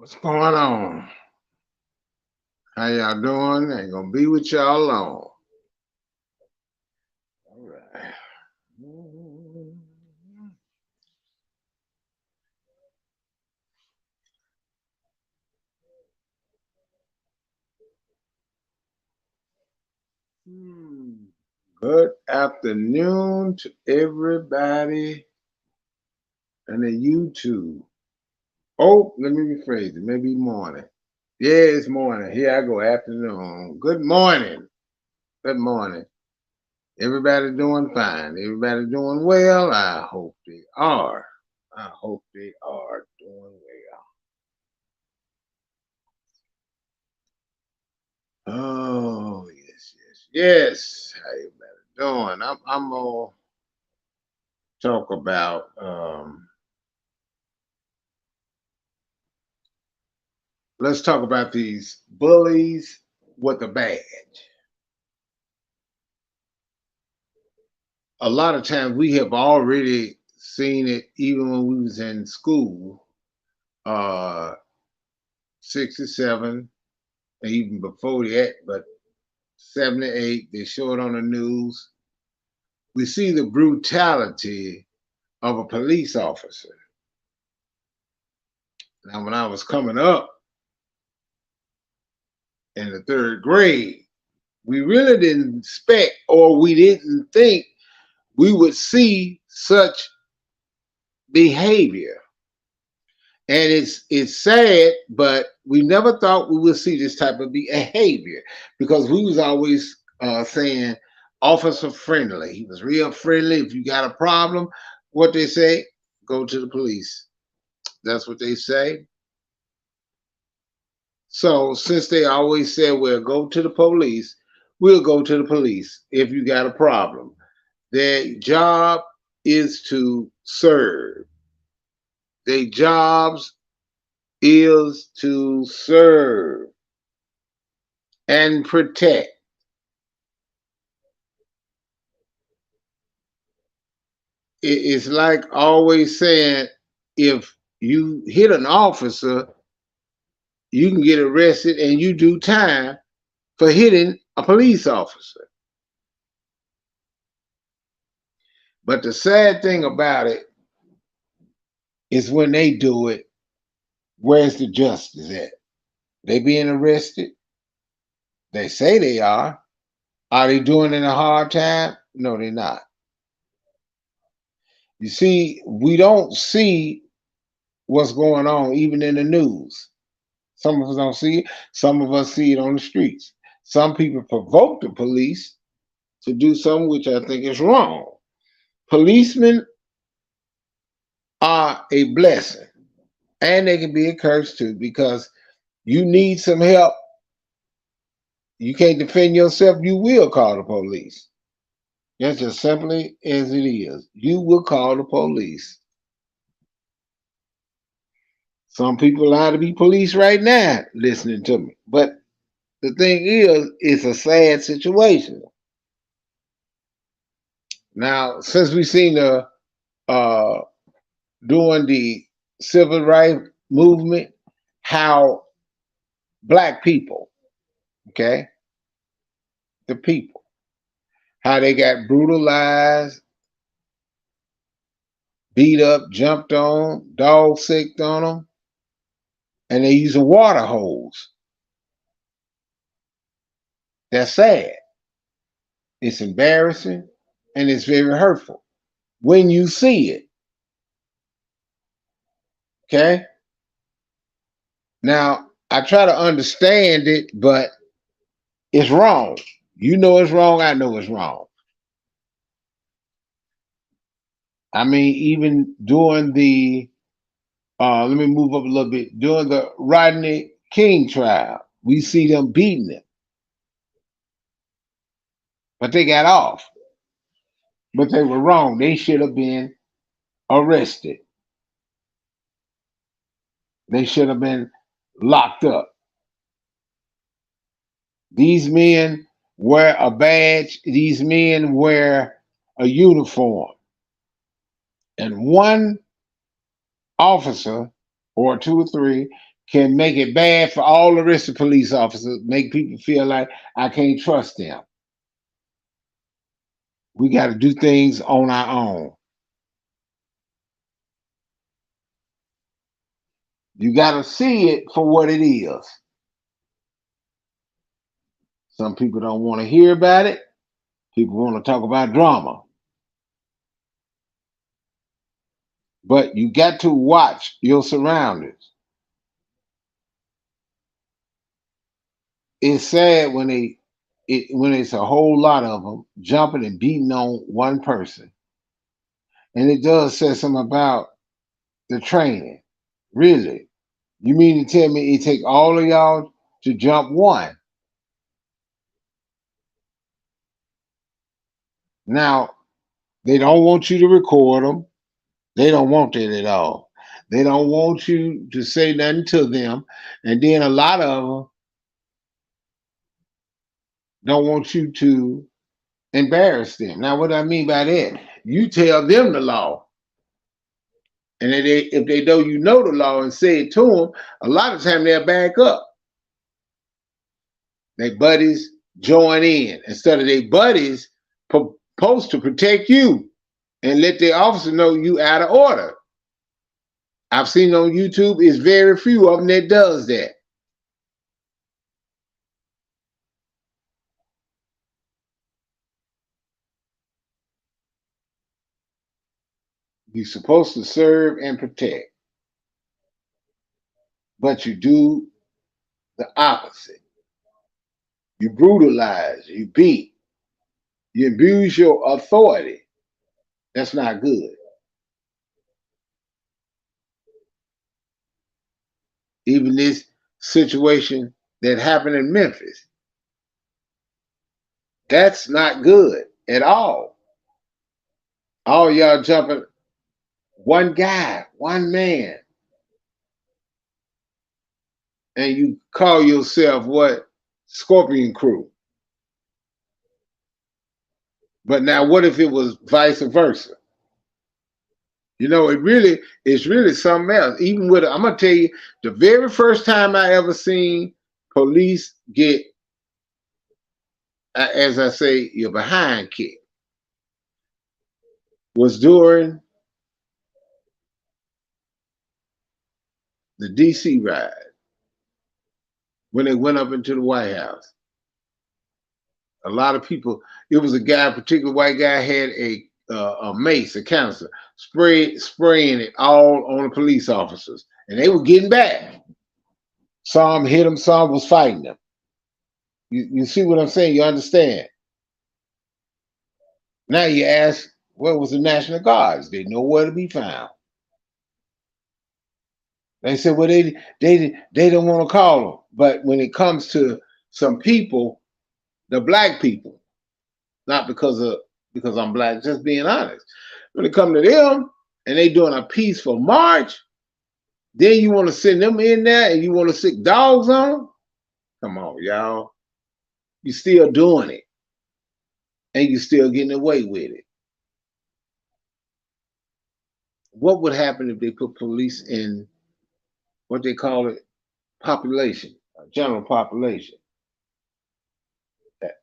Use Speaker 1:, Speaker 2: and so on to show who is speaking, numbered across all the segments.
Speaker 1: What's going on? How y'all doing? Ain't gonna be with y'all long. All right. Good afternoon to everybody on the YouTube. Oh, let me rephrase it. Maybe morning. Yeah, it's morning. Here I go. Afternoon. Good morning. Good morning. Everybody doing fine. Everybody doing well. I hope they are. I hope they are doing well. Oh yes, yes, yes. How you doing? I'm gonna talk about let's talk about these bullies with a badge. A lot of times we have already seen it even when we was in school, uh 67, and even before that, but 78, they show it on the news. We see the brutality of a police officer. Now, when I was coming up in the third grade, we really didn't expect or we didn't think we would see such behavior. And it's sad, but we never thought we would see this type of behavior because we was always saying officer friendly. He was real friendly. If you got a problem, what they say, go to the police. That's what they say. So since they always said, well, go to the police, we'll go to the police if you got a problem. Their job is to serve. Their jobs is to serve and protect. It's like always saying, if you hit an officer, you can get arrested and you do time for hitting a police officer. But the sad thing about it is when they do it, where's the justice at? They being arrested? They say they are. Are they doing it in a hard time? No, they're not. You see, we don't see what's going on even in the news. Some of us don't see it. Some of us see it on the streets. Some people provoke the police to do something which I think is wrong. Policemen are a blessing and they can be a curse too because you need some help. You can't defend yourself, you will call the police. That's as simply as it is. You will call the police. Some people lie to be police right now listening to me. But the thing is, it's a sad situation. Now, since we've seen the uh, during the civil rights movement, how black people, okay, the people, how they got brutalized, beat up, jumped on, dog sicked on them, and they use a water hose. That's sad. It's embarrassing and it's very hurtful when you see it. Okay. Now, I try to understand it, but it's wrong. You know it's wrong. I know it's wrong. I mean, even during the, let me move up a little bit, during the Rodney King trial, we see them beating him, but they got off. But they were wrong. They should have been arrested. They should have been locked up. These men wear a badge, these men wear a uniform. And one officer or two or three can make it bad for all the rest of police officers, make people feel like I can't trust them. We got to do things on our own. You got to see it for what it is. Some people don't want to hear about it. People want to talk about drama. But you got to watch your surroundings. It's sad when when it's a whole lot of them jumping and beating on one person. And it does say something about the training. Really? You mean to tell me it take all of y'all to jump one? Now, they don't want you to record them. They don't want that at all. They don't want you to say nothing to them. And then a lot of them don't want you to embarrass them. Now, what I mean by that, you tell them the law. And if they know the law and say it to them, a lot of time they'll back up. Their buddies join in instead of their buddies supposed to protect you and let the officer know you out of order. I've seen on YouTube, it's very few of them that does that. You're supposed to serve and protect, but you do the opposite. You brutalize, you beat, you abuse your authority. That's not good. Even this situation that happened in Memphis, that's not good at all. All y'all jumping one guy, one man, and you call yourself what? Scorpion Crew. But now what if it was vice versa? You know, it's really something else. Even with, I'm gonna tell you, the very first time I ever seen police get, as I say, your behind kick was during the DC ride when they went up into the White House. A lot of people, it was a guy, a particular white guy, had a mace, a canister, spraying it all on the police officers, and they were getting back. Some hit them, some was fighting them. You see what I'm saying? You understand? Now you ask, where was the National Guards? They nowhere to be found. They said, well, they don't want to call them. But when it comes to some people, the black people, not because I'm black, just being honest. When it comes to them and they doing a peaceful march, then you want to send them in there and you want to sick dogs on them? Come on, y'all. You still doing it. And you still getting away with it. What would happen if they put police in what they call it, population, general population?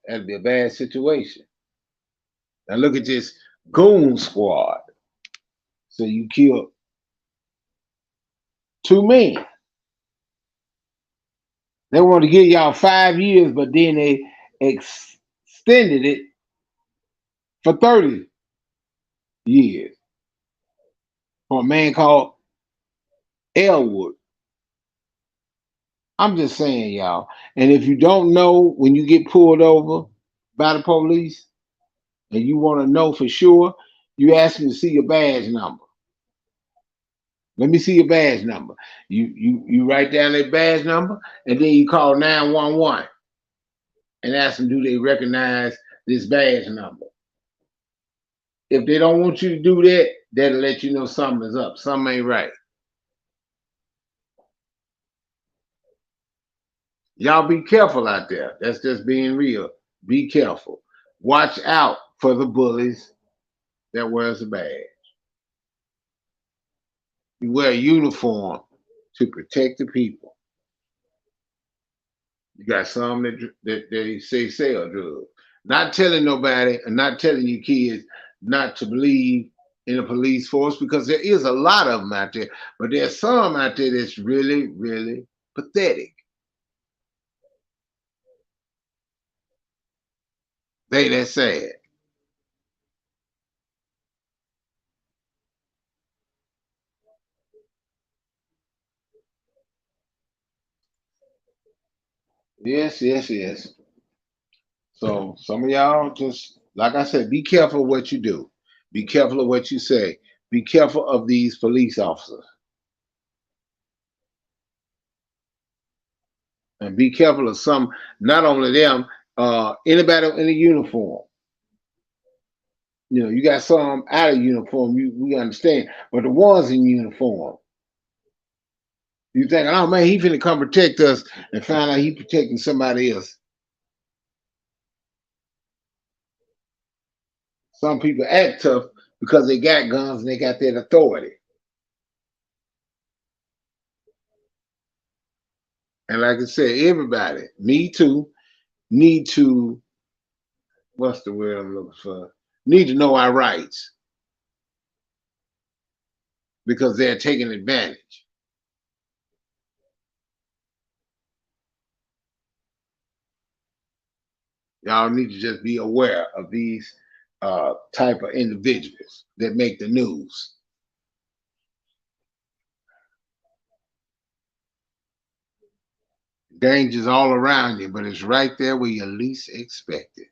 Speaker 1: That'd be a bad situation. Now look at this goon squad. So you killed two men. They want to give y'all 5 years, but then they extended it for 30 years for a man called Elwood. I'm just saying, y'all. And if you don't know, when you get pulled over by the police and you want to know for sure, you ask them to see your badge number. Let me see your badge number. You write down that badge number, and then you call 911 and ask them, do they recognize this badge number? If they don't want you to do that, that'll let you know something is up. Something ain't right. Y'all be careful out there. That's just being real. Be careful. Watch out for the bullies that wears a badge. You wear a uniform to protect the people. You got some that they say sell drugs. Not telling nobody and not telling your kids not to believe in the police force because there is a lot of them out there, but there's some out there that's really, really pathetic. They that sad. Yes, yes, yes. So some of y'all just like I said, be careful of what you do. Be careful of what you say. Be careful of these police officers. And be careful of some, not only them, anybody in a uniform. You know, you got some out of uniform, we understand, but the ones in uniform, you think, oh man, he finna come protect us, and find out he protecting somebody else. Some people act tough because they got guns and they got that authority. And like I said, everybody, me too, need to, what's the word I'm looking for? Need to know our rights because they're taking advantage. Y'all need to just be aware of these type of individuals that make the news. Danger's all around you, but it's right there where you least expect it.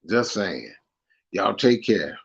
Speaker 1: Just saying. Y'all take care.